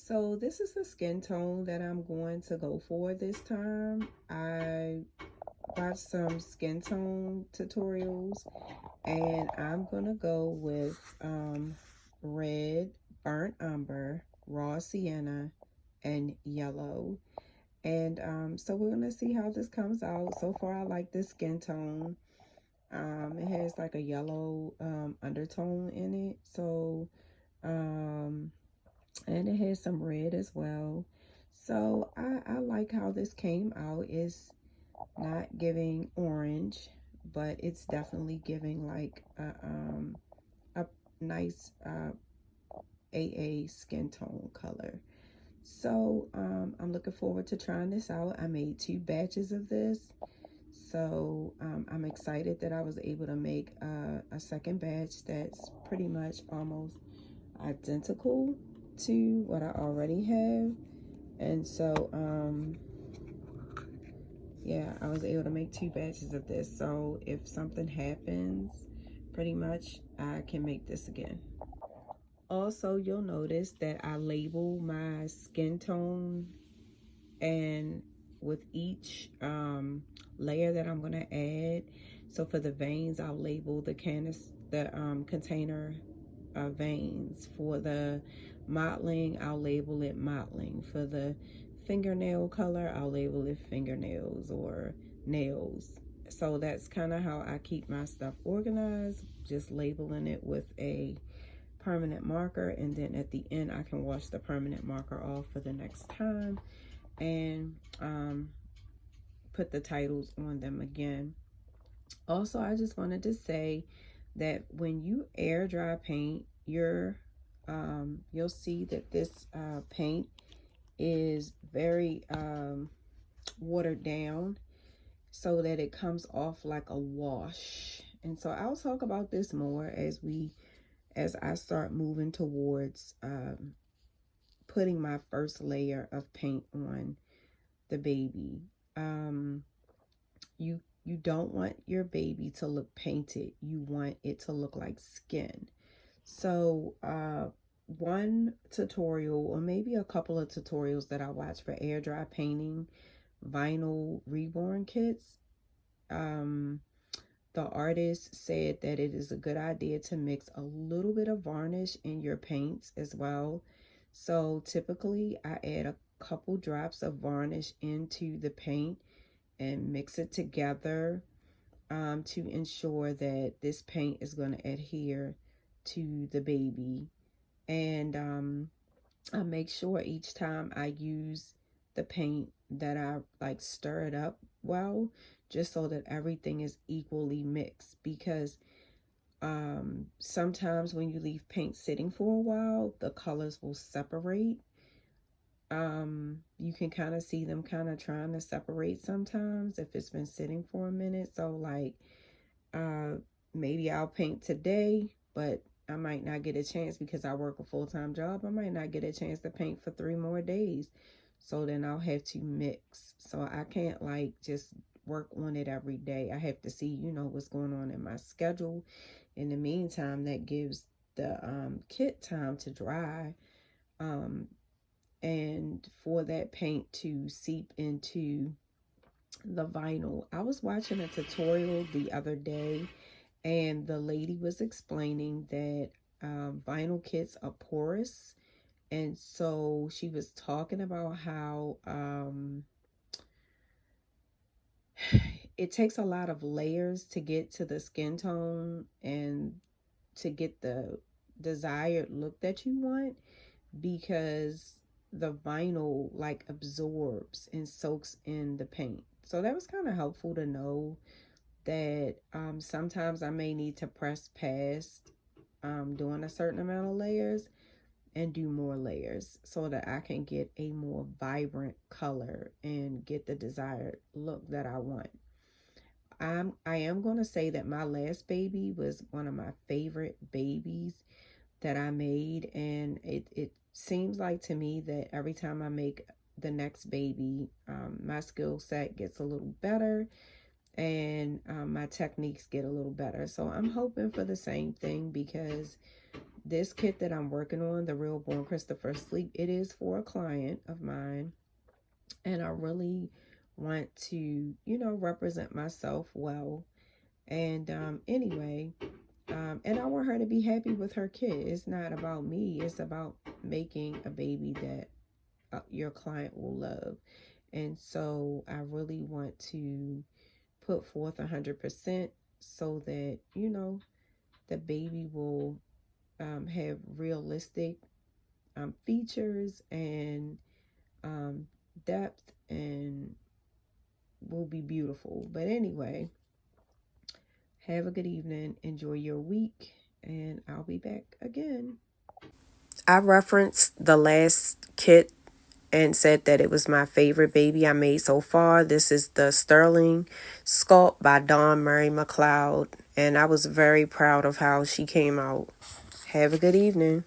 So this is the skin tone that I'm going to go for this time. I watched some skin tone tutorials and I'm gonna go with red, burnt umber, raw sienna, and yellow. And so we're gonna see how this comes out. So far I like this skin tone. It has like a yellow undertone in it. Um, and it has some red as well. So I like how this came out. It's not giving orange, but it's definitely giving like a nice AA skin tone color. So I'm looking forward to trying this out. I made 2 batches of this. So I'm excited that I was able to make a second batch that's pretty much almost identical to what I already have. And so yeah, I was able to make 2 batches of this. So if something happens, pretty much I can make this again. Also, you'll notice that I label my skin tone, and with each layer that I'm going to add. So for the veins, I'll label the container veins. For the mottling, I'll label it mottling. For the fingernail color, I'll label it fingernails or nails. So that's kind of how I keep my stuff organized, just labeling it with a permanent marker, and then at the end I can wash the permanent marker off for the next time and put the titles on them again. Also, I just wanted to say that when you air dry paint, you'll see that this paint is very watered down so that it comes off like a wash. And so I'll talk about this more as I start moving towards putting my first layer of paint on the baby. You don't want your baby to look painted. You want it to look like skin. So one tutorial, or maybe a couple of tutorials that I watched for air dry painting vinyl reborn kits, the artist said that it is a good idea to mix a little bit of varnish in your paints as well. So typically I add a couple drops of varnish into the paint and mix it together to ensure that this paint is going to adhere to the baby. And I make sure each time I use the paint that I like stir it up well, just so that everything is equally mixed, because sometimes when you leave paint sitting for a while, the colors will separate. You can kind of see them kind of trying to separate sometimes if it's been sitting for a minute. So like maybe I'll paint today, but I might not get a chance because I work a full-time job. I might not get a chance to paint for 3 more days. So then I'll have to mix. So I can't like just work on it every day. I have to see, what's going on in my schedule. In the meantime, that gives the kit time to dry. And for that paint to seep into the vinyl. I was watching a tutorial the other day, and the lady was explaining that vinyl kits are porous. And so she was talking about how it takes a lot of layers to get to the skin tone and to get the desired look that you want, because the vinyl like absorbs and soaks in the paint. So that was kind of helpful to know that sometimes I may need to press past doing a certain amount of layers and do more layers so that I can get a more vibrant color and get the desired look that I want. I am going to say that my last baby was one of my favorite babies that I made, and it seems like to me that every time I make the next baby, my skill set gets a little better, and my techniques get a little better. So I'm hoping for the same thing, because this kit that I'm working on, the Real Born Christopher Sleep, it is for a client of mine. And I really want to, you know, represent myself well. And anyway, and I want her to be happy with her kid. It's not about me. It's about making a baby that your client will love. And so I really want to put forth 100% so that, you know, the baby will have realistic features and depth and will be beautiful. But anyway, have a good evening. Enjoy your week. And I'll be back again. I referenced the last kit and said that it was my favorite baby I made so far. This is the Sterling Sculpt by Dawn Murray McLeod. And I was very proud of how she came out. Have a good evening.